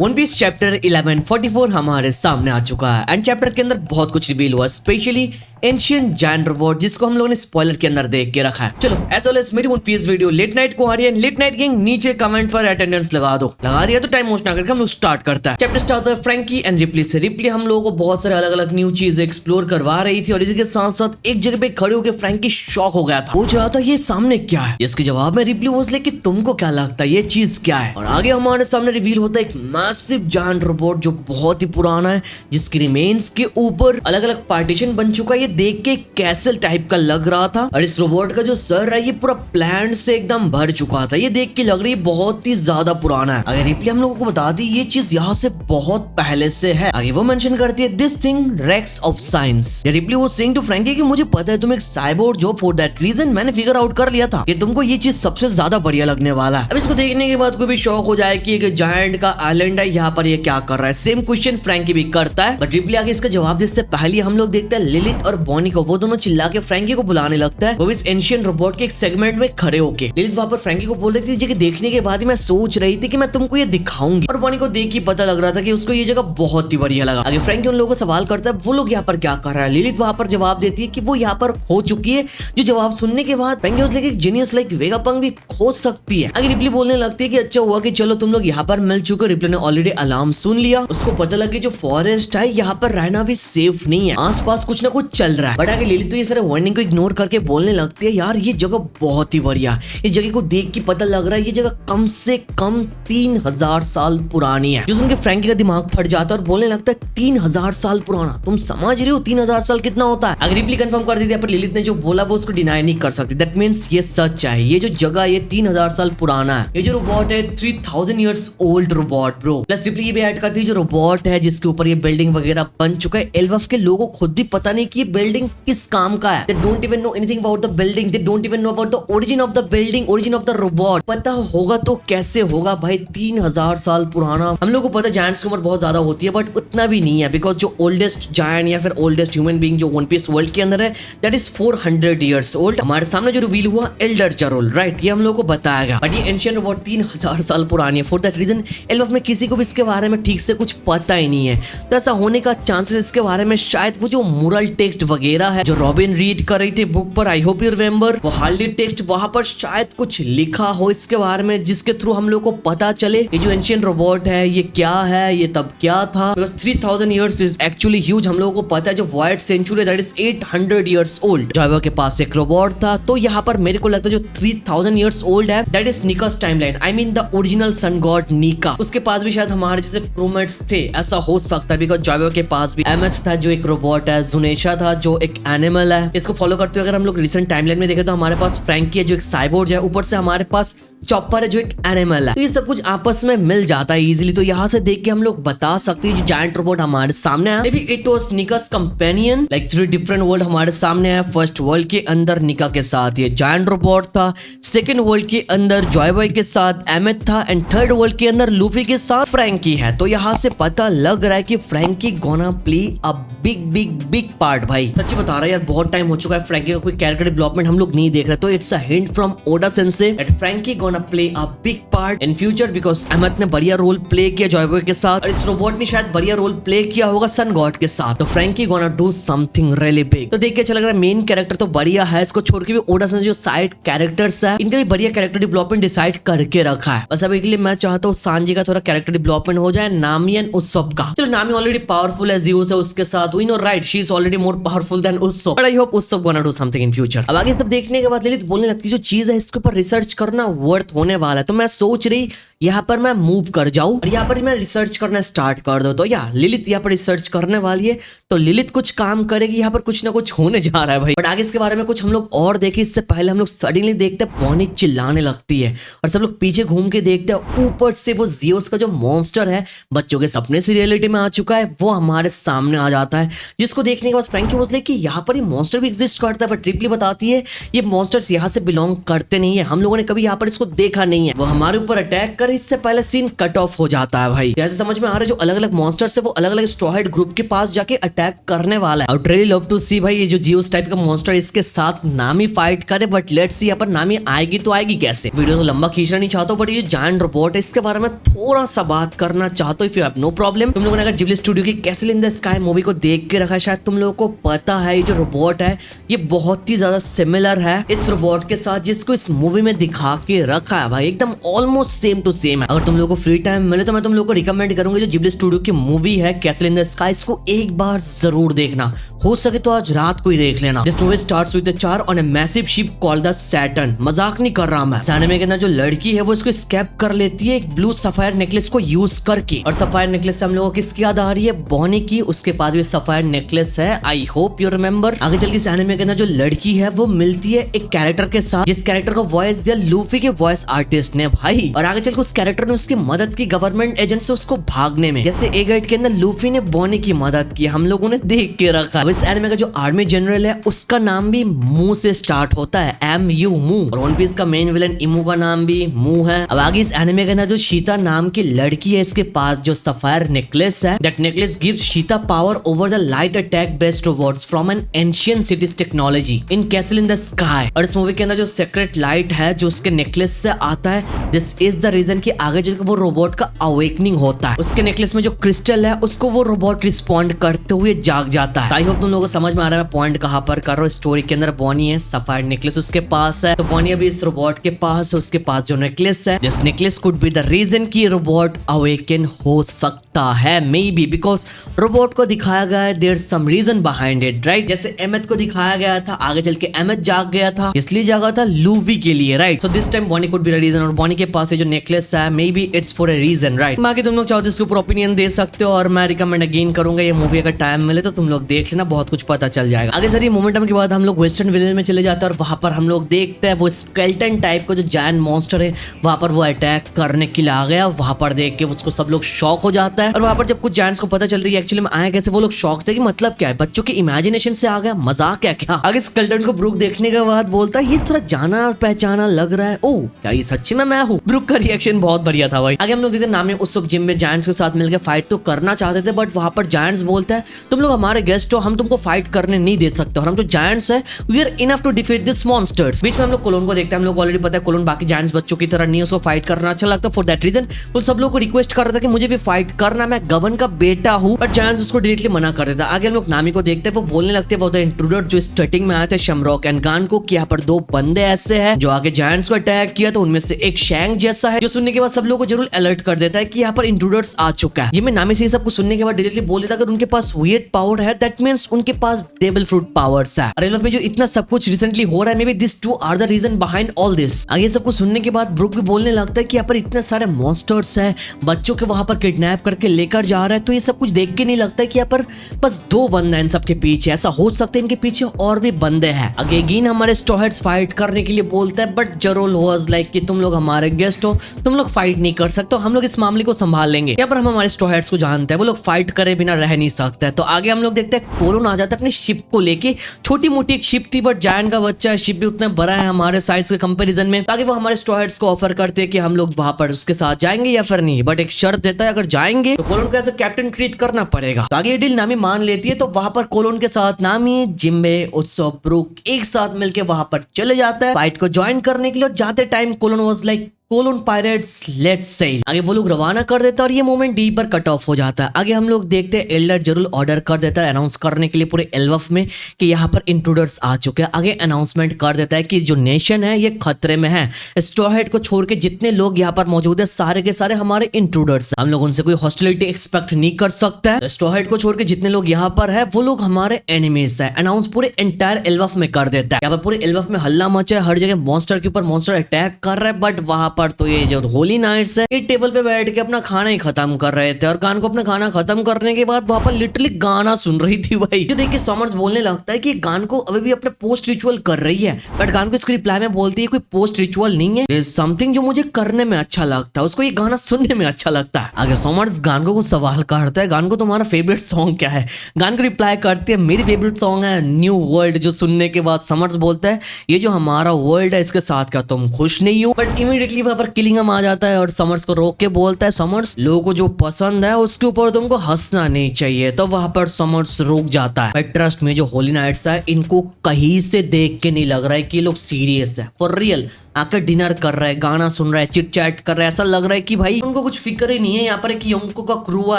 One piece chapter 1144 हमारे सामने आ चुका है एंड चैप्टर के अंदर बहुत कुछ रिवील हुआ, स्पेशली एंशिएंट जायंट रोबोट जिसको हम लोगों ने स्पॉइलर के अंदर देख के रखा है। चलो एज वेल मेरी One Piece video late night को आ रही है। लेट नाइट गैंग नीचे कमेंट पर अटेंडेंस लगा दो, लगा दिया तो टाइम वेस्ट ना करके हम लोग स्टार्ट करता है। चैप्टर स्टार्ट होता है फ्रैंकी एंड रिप्ली से। रिप्ली हम लोगों को बहुत सारे अलग अलग न्यू चीजें एक्सप्लोर करवा रही थी और इसी के साथ साथ एक जगह पे खड़े होकर फ्रैंकी शॉक हो गया था, पूछ रहा था ये सामने क्या है, जिसके जवाब में रिप्ली बोले कि तुमको क्या लगता है ये चीज क्या है। और आगे हमारे सामने रिवील होता है एक मैसिव जायंट रोबोट जो बहुत ही पुराना है, जिसके रिमेन्स के ऊपर अलग अलग पार्टीशन बन चुका है। ये देख के कैसल टाइप का लग रहा था और इस रोबोट का जो सर है ये पूरा प्लांट से एकदम भर चुका था। ये देख के लग रही है बहुत ही ज्यादा पुराना है। अगर रिप्ली हम लोगों को बता दी ये चीज यहाँ से बहुत पहले से है। आगे वो मेंशन करती है this thing wrecks of science. रिप्ली वो सेइंग टू फ्रैंकी कि मुझे पता है तुम एक साइबोर्ग जो फॉर दैट रीजन मैंने फिगर आउट कर लिया था कि तुमको ये चीज सबसे ज्यादा बढ़िया लगने वाला है। अब इसको देखने के बाद कोई भी शौक हो जाए कि एक जायंट का आइलैंड है, यहाँ पर ये क्या कर रहा है। सेम क्वेश्चन फ्रैंकी भी करता है, बट रिप्ली आगे इसका जवाब देने से पहले हम लोग देखते हैं लिलिथ और बॉनी को। वो दोनों चिल्ला के फ्रैंकी को बुलाने लगता है, वो इस एंशिएंट रोबोट के एक सेगमेंट में खड़े होके। लिलिथ वहां पर फ्रैंकी को बोल रही थी कि देखने के बाद ही मैं सोच रही थी कि मैं तुमको ये दिखाऊंगी, और बॉनी को देख के पता लग रहा था कि उसको ये जगह बहुत ही बढ़िया लगा। आगे फ्रैंकी उन लोगों को सवाल करता है वो लोग यहाँ पर क्या कर रहा है। लिलिथ वहां पर जवाब देती है कि वो यहाँ पर खो चुकी है। जो जवाब सुनने के बाद फ्रैंकी उसने एक जीनियस लाइक वेगापंक भी खोज सकती है। आगे रिप्ली बोलने लगती है कि अच्छा हुआ कि चलो तुम लोग यहाँ पर मिल चुके। रिप्ली ने ऑलरेडी अलार्म सुन लिया, उसको पता लगे जो फॉरेस्ट है यहाँ पर रहना भी सेफ नहीं है, आसपास कुछ ना कुछ चल रहा है। बट आगे लिलिथ तो ये सारे वार्निंग को इग्नोर करके बोलने लगती है यार ये जगह बहुत ही बढ़िया, इस जगह को देख के पता लग रहा है ये जगह कम से कम 3000 साल पुरानी है। जो सुन के फ्रैंकी का दिमाग फट जाता है और बोलने लगता है 3000 साल पुराना, तुम समझ रहे हो 3000 साल कितना होता है। अगर रिप्ली कंफर्म कर दी थी पर लिलिथ ने जो बोला वो उसको डिनाई नहीं कर सकती। दैट मींस ये सच है, ये जो जगह ये 3000 साल पुराना है। ये जो रोबोट है 3000 years old robot bro. Plus replay ये भी ऐड करती है जो रोबोट है जिसके ऊपर ये बिल्डिंग वगैरह बन चुका है, एल्वफ के लोगों को खुद भी पता नहीं कि ये बिल्डिंग किस काम का है। They don't even know anything about the building. They don't even know about the origin of the building, origin of the robot. पता होगा तो कैसे होगा भाई, 3000 साल पुराना। हम लोग को पता है जायंट्स की उम्र बहुत ज्यादा होती है बट उतना भी नहीं है, बिकॉज जो ओल्डेस्ट जायंट या फिर ओल्डेस्ट ह्यूमन बीइंग जो वन पीस वर्ल्ड के अंदर है दैट इज 400 इयर्स ओल्ड। हमारे सामने जो रिवील हुआ एल्डर जरोल, राइट, ये हम लोग को बताया गया। बट ये एंशिएंट रोबोट 3000 साल पुरानी है। फॉर दैट रीजन एल्वफ में किसी को भी इसके बारे में ठीक से कुछ पता ही नहीं है। तो ऐसा होने का चांसेस इसके बारे में शायद वो जो मोरल टेक्स्ट वगैरह है जो रॉबिन रीड कर रही थी बुक पर, आई होप यू रिमेंबर, वो हार्डली टेक्स्ट वहां पर शायद कुछ लिखा हो इसके बारे में जिसके थ्रू हम लोग को पता चले ये जो एंशिएंट रोबोट है ये क्या है, ये तब क्या था। 3000 इयर्स इज एक्चुअली ह्यूज। हम लोगों को पता है जो void century that is 800 years old. Joy Boy के पास एक रोबोट था, तो यहाँ पर मेरे को लगता है जो 3000 इयर्स ओल्ड है that is Nika's timeline, I mean the original sun god Nika. उसके पास भी शायद हमारे जैसे क्रोमेट्स थे, ऐसा हो सकता है, बिकॉज जॉयबो के पास भी एमेथ था जो एक रोबोट है, जुनेशा था जो एक एनिमल है। इसको फॉलो करते हुए अगर हम लोग रिसेंट टाइमलाइन में देखें तो हमारे पास फ्रैंकी है जो एक साइबोर्ग है, ऊपर से हमारे पास चॉपर है जो एक एनिमल है। तो ये सब कुछ आपस में मिल जाता है इजीली। तो यहाँ से देख के हम लोग बता सकते हैं जो जायंट रोबोट हमारे सामने है, मे बी इट वाज निकास कंपेनियन। लाइक 3 डिफरेंट वर्ल्ड हमारे सामने है। फर्स्ट वर्ल्ड के अंदर निका के साथ ये जायंट रोबोट था, सेकंड वर्ल्ड के अंदर जॉयबॉय के साथ एमेथ था, एंड थर्ड वर्ल्ड के अंदर लूफी के साथ फ्रैंकी है। तो यहाँ से पता लग रहा है कि Franky gonna play a big big big part. भाई सच्ची बता रहा है यार, बहुत टाइम हो चुका है फ्रैंकी का कोई कैरेक्टर डेवलपमेंट हम लोग नहीं देख रहे। तो it's a hint from Oda sensei that Franky gonna play a big part in future, because Emet ने बढ़िया रोल प्ले किया जॉयबॉय के साथ और इस रोबोट ने शायद बढ़िया रोल प्ले किया होगा सन गॉड के साथ। तो Franky gonna do something really big. तो देख के अच्छा लग रहा है। मेन कैरेक्टर तो बढ़िया है, इसको छोड़ के भी ओडा सेंसे जो साइड कैरेक्टर्स है इनका भी बढ़िया कैरेक्टर डेवलपमेंट डिसाइड करके रखा है। बस अभी के लिए मैं चाहता हूँ सांजी का थोड़ा कैरेक्टर डेवलपमेंट हो जाए, नामी एंड उsopp का। चलो नामी ऑलरेडी पावरफुल है, ज़ीउस है उसके साथ, we know right, she is already more powerful than Usopp, but I hope Usopp gonna do something in future. अब आगे सब देखने के बाद लिलिथ बोलने लगती है जो चीज है इसके ऊपर रिसर्च करना वर्थ होने वाला है। तो मैं सोच रही यहाँ पर मैं मूव कर जाऊं और यहाँ पर मैं रिसर्च करना स्टार्ट कर दो। तो या लिलिथ यहाँ पर रिसर्च करने वाली है, तो लिलिथ कुछ काम करेगी, यहाँ पर कुछ ना कुछ होने जा रहा है भाई। बट आगे इसके बारे में कुछ हम लोग और देखें इससे पहले हम लोग सडनली देखते हैं बॉनी चिल्लाने लगती है और सब लोग पीछे घूम के देखते हैं। ऊपर से वो ज़ीउस का जो मॉन्स्टर है बच्चों के सपने से रियलिटी में आ चुका है, वो हमारे सामने आ जाता है, जिसको देखने के बाद फ्रैंकी बोलती है कि यहाँ पर ये मॉन्स्टर भी एग्जिस्ट करता है। बट रिप्ली बताती है ये मॉन्स्टर्स यहाँ से बिलोंग करते नहीं है, हम लोगों ने कभी यहाँ पर इसको देखा नहीं है। वो हमारे ऊपर अटैक मगर इससे पहले सीन कट ऑफ हो जाता है भाई। जैसे समझ में आ रहा है जो अलग अलग मॉन्स्टर्स है वो अलग अलग स्ट्रॉयड ग्रुप के पास जाके अटैक करने वाला है। और रियली लव टू सी भाई ये जो जियोस टाइप का मॉन्स्टर इसके साथ नामी फाइट करे, बट लेट्स सी यहाँ पर नामी आएगी तो आएगी कैसे। वीडियो तो लंबा खींचना नहीं चाहता, बट ये जायंट रोबोट है इसके बारे में थोड़ा सा बात करना चाहता हूँ। If you have no problem. तुम लोगों ने अगर जिब्ली स्टूडियो की castle in the sky movie को देख के रखा है, शायद तुम लोगों को पता है ये जो रोबोट है ये बहुत ही ज्यादा सिमिलर है इस रोबोट के साथ जिसको इस मूवी में दिखा के रखा है भाई, एकदम ऑलमोस्ट सेम टू सेम है। अगर तुम लोगों को फ्री टाइम मिले तो मैं तुम लोगों को रिकमेंड करूंगा जो जिब्ली स्टूडियो की मूवी है कैसल इन द स्काई, इसको एक बार जरूर देखना, हो सके तो आज रात को ही देख लेना। This movie starts with a char on a massive ship called the Saturn. मजाक नहीं कर रहा मैं। एनीमे के अंदर जो लड़की है वो इसको स्कैप कर लेती है एक ब्लू सफायर नेकलेस को यूज करके, और सफायर नेकलेस से हम लोगों को किसकी याद आ रही है, बॉनी की। उसके पास भी सफायर नेकलेस है, आई होप यू रिमेंबर। आगे चल के इस एनीमे के अंदर जो लड़की है वो मिलती है एक कैरेक्टर के साथ जिस कैरेक्टर को वॉइस दिया लूफी के वॉइस आर्टिस्ट ने भाई, और आगे चल के उस कैरेक्टर ने उसकी मदद की गवर्नमेंट एजेंट से उसको भागने में। जैसे ए गाइड के अंदर लूफी ने बॉनी की मदद की, हम लोगों ने देख के रखा। अब इस एनीमे का जो आर्मी जनरल है उसका नाम भी मू से स्टार्ट होता है, MU मू। और वन पीस का मेन विलन इमू का नाम भी मू है। अब आगे इस एनीमे के अंदर जो शीता नाम की लड़की है इसके पास जो सफायर नेकलेस है, that necklace gives शीता power over the light attack based robots from N ancient cities technology in castle in the sky. और इस मूवी के अंदर जो सीक्रेट लाइट है जो उसके नेकलेस से आता है, दिस इज द रीजन कि आगे चलकर वो रोबोट का अवेकनिंग होता है। उसके नेकलेस में जो क्रिस्टल है उसको वो रोबोट रिस्पॉन्ड करते हुए जाग जाता है। आई होप तुम लोगों को समझ में आ रहा है मैं पॉइंट कहां पर कर रहा हूँ। स्टोरी के अंदर बॉनी है, सफायर नेकलेस उसके पास है, तो बॉनी अभी इस रोबोट के पास है, उसके पास जो नेकलेस है, this necklace could be the reason कि रोबोट अवेकन हो सकता है, मे बी बिकॉज रोबोट को दिखाया गया है there some reason behind it, right. जैसे एमेथ को दिखाया गया था, आगे चल के एमेथ जाग गया था, इसलिए जागा था लूवी के लिए, right. So this time Bonney could be the reason, और बॉनी के पास जो नेकलेस है maybe it's for a reason, right. बाकी तुम लोग चाहो तो इसके ऊपर ओपिनियन दे सकते हो, और मैं रिकमेंड अगेन करूंगा ये मूवी अगर टाइम मिले तो तुम लोग देख लेना, बहुत कुछ पता चल जाएगा। आगे सर ये मोमेंटम के बाद हम लोग वेस्टर्न विलेज में चले जाते हैं, और वहां पर हम लोग देखते हैं वो स्केलेटन टाइप का जो जायंट मॉन्स्टर है वहां पर वो अटैक करने के लिए आ गया। वहां पर देख के उसको सब लोग शॉक हो जाता है, और वहां पर जब कुछ जायंट्स को पता चलता है एक्चुअली में आए कैसे, वो लोग शॉक थे कि मतलब क्या है, बच्चों के इमेजिनेशन से आ गया, मजाक है क्या। आगे स्केलेटन को ब्रूक देखने के बाद बोलता है ये थोड़ा जाना पहचाना लग रहा है, ओ क्या ये सच्ची में मैं हूँ। ब्रूक का रिएक्शन बहुत बढ़िया था भाई। आगे हम लोग देखते नामी उस सब जिम में जायंट्स के साथ मिलकर फाइट तो करना चाहते थे, बट वहां पर जायंट्स बोलता है तुम लोग हमारे गेस्ट हो, हम तुमको फाइट करने नहीं दे सकते, और हम जो जायंट्स है we are enough to defeat this monsters. बीच में हम लोग कोलोन को देखते हैं, हम लोग ऑलरेडी पता है कोलोन बाकी जायंट्स बच्चों की तरह नहीं, उसको फाइट करना अच्छा लगता, फॉर दैट रीजन वो सब लोग को रिक्वेस्ट कर रहा था कि मुझे भी फाइट करना, मैं गबन का बेटा हूँ, बट जायंट्स उसको डायरेक्टली मना कर देता। आगे हम लोग नामी को देखते हैं, वो बोलने लगते हैं, वो इंट्रूडर जो स्टार्टिंग में आए थे शमरॉक एंड गान को, कि यहाँ पर दो बंदे ऐसे हैं जो आगे जायंट्स को अटैक किया, तो उनमें से एक शैंग जैसा है, जो सुनने के बाद सब लोगों को जरूर अलर्ट कर देता है कि यहाँ पर इंट्रूडर्स आ चुका है। जिसमें नामी से ये सब कुछ सुनने के बाद डायरेक्टली बोल देता है अगर उनके पास वियर्ड पावर है दैट मींस उनके पास डेविल फ्रूट पावर्स है। और इन लोग में जो इतना सब कुछ रिसेंटली हो रहा है, maybe this two are the reason behind all this. आगे सब कुछ सुनने के बाद ब्रूक भी बोलने लगता है कि यहाँ पर इतने सारे मॉन्स्टर्स है, बच्चों के वहां पर किडनैप करके लेकर जा रहा है, तो ये सब कुछ देख के नहीं लगता है कि यहाँ पर बस दो बंदे हैं इन सबके पीछे, ऐसा हो सकता है इनके पीछे और भी बंदे हैं। अगेन हमारे स्टॉहेड्स फाइट करने के लिए बोलता है, बट जरोल वाज लाइक कि तुम लोग हमारे गेस्ट हो, तुम लोग फाइट नहीं कर सकते, हम लोग इस मामले को संभाल लेंगे। यहाँ पर हम हमारे स्टॉहेड्स को जानते हैं, वो लोग फाइट करे बिना रह नहीं सकते। तो आगे हम लोग देखते हैं कोलोन आ जाता है अपनी शिप को लेके, छोटी मोटी एक शिप थी बट जायंट का बच्चा है, शिप भी उतना बड़ा है हमारे साइज के कंपैरिजन में। ताकि वो हमारे स्टॉहेड्स को ऑफर करते हैं कि हम लोग वहां पर उसके साथ जाएंगे या फिर नहीं, बट एक शर्त देता है अगर जाएंगे तो कोलोन को ऐसे कैप्टन ट्रीट करना पड़ेगा। तो आगे ये डील नामी मान लेती है, तो वहां पर कोलोन के साथ नामी, जिम्बे, उत्सव, ब्रूक एक साथ मिलके वहां पर चले जाता है फाइट को ज्वाइन करने के लिए। जाते time Colon was like Colon pirates let's sail. आगे वो लोग रवाना कर देता है और ये मोमेंट डी पर कट ऑफ हो जाता है। आगे हम लोग देखते हैं एल्डर जरूर ऑर्डर कर देता है अनाउंस करने के लिए पूरे एल्वफ में कि यहाँ पर इंट्रूडर्स आ चुके हैं। आगे अनाउंसमेंट कर देता है कि जो नेशन है ये खतरे में है, स्ट्रॉहेड को छोड़ के जितने लोग यहाँ पर मौजूद है सारे के सारे हमारे इंट्रूडर्स, हम लोग उनसे कोई हॉस्टिलिटी एक्सपेक्ट नहीं कर सकता है। स्ट्रॉहेड को छोड़ के जितने लोग यहाँ पर है वो लोग हमारे एनिमीज है। अनाउंस पूरे एंटायर एल्वफ में कर देता है। यहाँ पर पूरे एल्वफ में हल्ला मचा है, हर जगह मॉन्स्टर के ऊपर मॉन्स्टर अटैक कर रहा है, बट वहां पर तो ये जो होली नाइट्स है ये टेबल पे बैठ के अपना खाना ही खत्म कर रहे थे, और गान को अपना खाना खत्म करने के बाद वहां पर लिटरली गाना सुन रही थी भाई। जो देख के समर्स बोलने लगता है कि गान को अभी भी अपने पोस्ट रिचुअल कर रही है, बट गान को इसको रिप्लाई में बोलती है कोई पोस्ट रिचुअल नहीं है, समथिंग जो मुझे करने में अच्छा लगता है, उसको ये गाना सुनने में अच्छा लगता है। आगे समर्स गान को कुछ सवाल करता है, गान को तुम्हारा फेवरेट सॉन्ग क्या है? गान को रिप्लाई करती है मेरी फेवरेट सॉन्ग है न्यू वर्ल्ड। जो सुनने के बाद समर्स बोलता है ये जो हमारा वर्ल्ड है इसके साथ क्या तुम खुश नहीं हो? बट इमीडिएटली वहाँ पर किलिंगम आ जाता है और समर्स को रोक के बोलता है, समर्स लोगों को जो पसंद है उसके ऊपर तुमको हंसना नहीं चाहिए। तो वहां पर समर्स रुक जाता है। ट्रस्ट में जो होली नाइट्स है इनको कहीं से देख के नहीं लग रहा है कि ये लोग सीरियस है, फॉर रियल आकर डिनर कर रहा है, गाना सुन रहा है, चिट चैट कर रहा है। ऐसा लग रहा है कि भाई उनको कुछ फिक्र ही नहीं है। यहाँ पर एक योंको का क्रू है,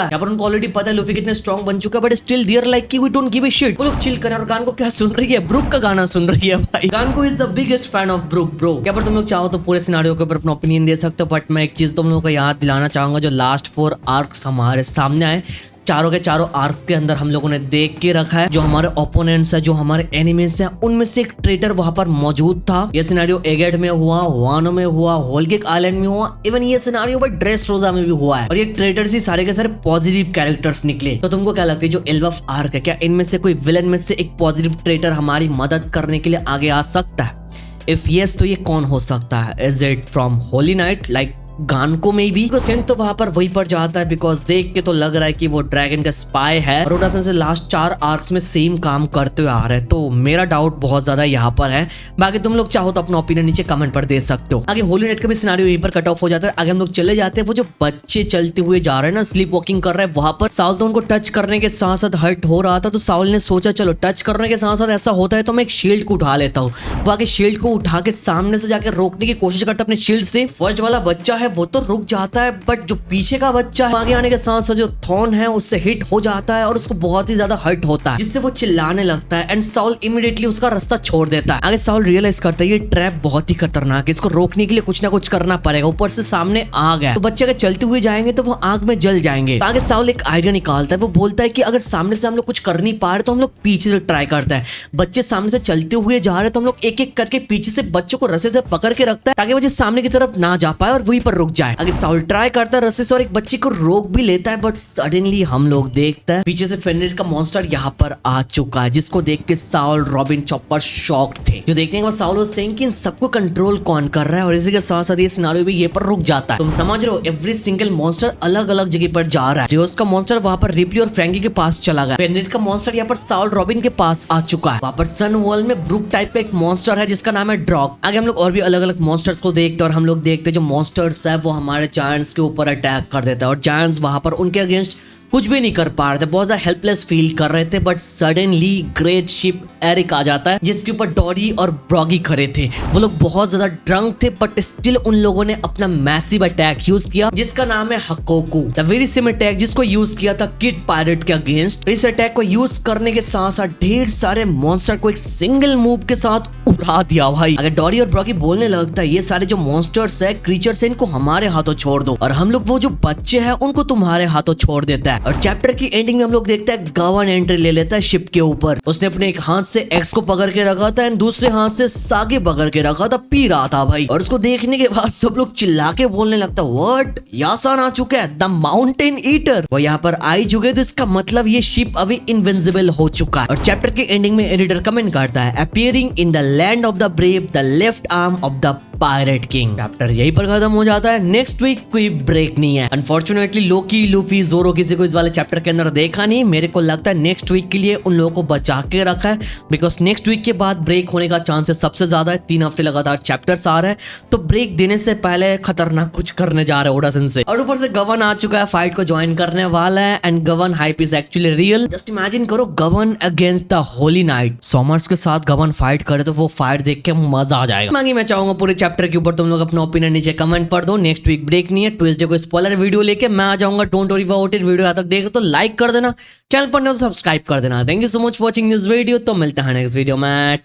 यहाँ पर उनको ऑलरेडी पता है लूफी कितने स्ट्रॉन्ग बन चुका है, बट स्टिल देयर लाइक कि we don't give a shit. वो लोग चिल कर रहे हैं और गान को क्या सुन रही है, ब्रुक का गाना सुन रही है। भाई गान को is the biggest fan of Brook bro. क्या पर तुम लोग चाहो तो पूरे सिनेरियो के ऊपर अपना ओपिनियन दे सकते हो, बट मैं एक चीज तुम लोगों को याद दिलाना चाहूंगा, जो लास्ट 4 आर्क्स हमारे सामने आए, चारों के चारों आर्क्स के अंदर हम लोगों ने देख के रखा है जो हमारे ओपोनेंट्स है, जो हमारे एनिमीज हैं, उनमें से एक ट्रेटर वहां पर मौजूद था। ये सिनेरियो एगेट में हुआ, वानो में हुआ, होलकिक आइलैंड में हुआ, इवन ये सिनेरियो भाई ड्रेस रोजा में भी हुआ है। और ये ट्रेटर्स ही सारे के सारे पॉजिटिव कैरेक्टर्स निकले। तो तुमको क्या लगता है जो एल्बफ आर्क है, क्या इनमें से कोई विलन में से एक पॉजिटिव ट्रेटर हमारी मदद करने के लिए आगे आ सकता है? इफ यस तो ये कौन हो सकता है? Is it from holy knight like गानको में भी? सेंट तो वहां पर वही पर जाता है बिकॉज देख के तो लग रहा है कि वो ड्रैगन का स्पाई है और ओडासन से लास्ट 4 आर्क्स में सेम काम करते हुए आ रहे हैं। तो मेरा डाउट बहुत ज्यादा यहाँ पर है। बाकी तुम लोग चाहो तो अपना ओपिनियन नीचे कमेंट पर दे सकते हो। आगे होली नाइट का भी सिनेरियो यहीं पर कट ऑफ हो जाता है। आगे हम लोग चले जाते हैं, वो जो बच्चे चलते हुए जा रहे हैं ना, स्लीप वॉकिंग कर रहे हैं, वहां पर साउल तो उनको टच करने के साथ साथ हर्ट हो रहा था। तो साउल ने सोचा चलो टच करने के साथ साथ ऐसा होता है तो मैं एक शील्ड को उठा लेता हूँ। वो आगे शील्ड को उठा के सामने से जाकर रोकने की कोशिश करता अपने शील्ड से। फर्स्ट वाला बच्चा है वो तो रुक जाता है, बट जो पीछे का बच्चा है आगे आने के साथ साथ जो थॉर्न है उससे हिट हो जाता है और उसको बहुत ही ज्यादा हर्ट होता है, जिससे वो चिल्लाने लगता है एंड साउल इमीडिएटली उसका रास्ता छोड़ देता है। आगे साउल रियलाइज करता है ये ट्रैप बहुत ही खतरनाक है, इसको रोकने के लिए कुछ ना कुछ करना पड़ेगा। ऊपर से सामने आग है तो बच्चे अगर चलते हुए जाएंगे तो वो आग में जल जाएंगे। तो आगे साउल एक आइडिया निकालता है, वो बोलता है कि अगर सामने से हम लोग कुछ कर नहीं पा रहे तो हम लोग पीछे से ट्राई करते हैं। बच्चे सामने से चलते हुए जा रहे हैं तो हम लोग एक एक करके पीछे से बच्चों को रस्से से पकड़ के रखता है ताकि वो सामने की तरफ ना जा पाए और वहीं पर रुक जाए। आगे साउल ट्राई करता है रस्से से और एक बच्चे को रोक भी लेता है, बट सडनली हम लोग देखते हैं पीछे से फेनरिर का मॉन्स्टर यहाँ पर आ चुका है, जिसको देख के साउल, रॉबिन, चॉपर शॉक्ड थे। जो देखने के बाद साउल सेइंग कि इन सबको कंट्रोल कौन कर रहा है, और इसी के साथ साथ ये सिनेरियो भी ये पर रुक जाता है। तुम समझ रहे हो एवरी सिंगल मॉन्स्टर अलग अलग जगह पर जा रहा है। जियोस का मॉन्स्टर वहां पर रिप्ली और फ्रैंकी के पास चला गया। फेनरिर का मॉन्स्टर यहाँ पर साउल, रॉबिन के पास आ चुका है। वहां पर सन वर्ल्ड में ब्रुक टाइप का एक मॉन्स्टर है जिसका नाम है ड्रॉग। आगे हम लोग और भी अलग अलग मॉन्स्टर्स को देखते हैं और हम लोग देखते हैं जो मॉन्स्टर्स है वो हमारे जायंट्स के ऊपर अटैक कर देता है और जायंट्स वहां पर उनके अगेंस्ट कुछ भी नहीं कर पा रहे थे, बहुत ज्यादा हेल्पलेस फील कर रहे थे। But suddenly great ship Eric आ जाता है जिसके ऊपर डॉरी और ब्रॉगी खड़े थे। वो लोग बहुत ज्यादा ड्रंक थे बट स्टिल उन लोगों ने अपना मैसिव अटैक यूज किया जिसका नाम है हकोकू, द वेरी सेम अटैक जिसको यूज किया था किड पायरेट के अगेंस्ट। इस अटैक को यूज करने के साथ साथ ढेर सारे मॉन्स्टर को एक सिंगल मूव के साथ उड़ा दिया भाई। अगर डॉरी और ब्रॉगी बोलने लगता है ये सारे जो मॉन्स्टर्स है, क्रीचर्स है, इनको हमारे हाथों छोड़ दो और हम लोग वो जो बच्चे हैं उनको तुम्हारे हाथों छोड़ देता है। और चैप्टर की एंडिंग में हम लोग देखते हैं गवन एंट्री ले लेता है शिप के ऊपर। उसने अपने एक हाथ से एक्स को पकड़ के रखा था एंड दूसरे हाथ से सागे पकड़ के रखा था, पी रहा था भाई। और उसको देखने के बाद सब लोग चिल्ला के बोलने लगता व्हाट, यासान आ चुका है, द माउंटेन ईटर। वो यहाँ पर आ चुके तो इसका मतलब ये शिप अभी इनविंसिबल हो चुका है। और चैप्टर की एंडिंग में एडिटर कमेंट करता है appearing in the land of the brave, the left arm of the pirate king. Chapter यही पर खत्म हो जाता है। नेक्स्ट वीक कोई ब्रेक नहीं है। अनफॉर्चुनेटली लोकी, लूफी, जोरो किसी को इस वाले चैप्टर के अंदर देखा नहीं। मेरे को लगता है नेक्स्ट वीक के लिए उन लोगों को बचा के रखा है बिकॉज नेक्स्ट वीक के बाद ब्रेक होने का चांसेस सबसे ज्यादा है। 3 हफ्ते लगातार चैप्टर्स आ रहे हैं तो ब्रेक देने से पहले खतरनाक कुछ करने जा रहे हैं ओडासन से। और ऊपर से गवन आ चुका है, फाइट को ज्वाइन करने वाला है एंड गवन hype is actually real. Just imagine करो गवन against the Holi night, summers के साथ गवन फाइट करे तो वो फाइट देख के मजा आ जाएगा। मैं चाहूंगा पूरे चैप्टर के ऊपर तुम लोग अपना ओपिनियन नीचे कमेंट पर दो। नेक्स्ट वीक ब्रेक नहीं है, ट्यूसडे को स्पॉइलर वीडियो लेके मैं आ जाऊंगा। Don't worry about it. Video तक देख तो लाइक कर देना, चैनल पर सब्सक्राइब कर देना। Thank you so much for watching this video. तो मिलते हैं नेक्स्ट वीडियो में।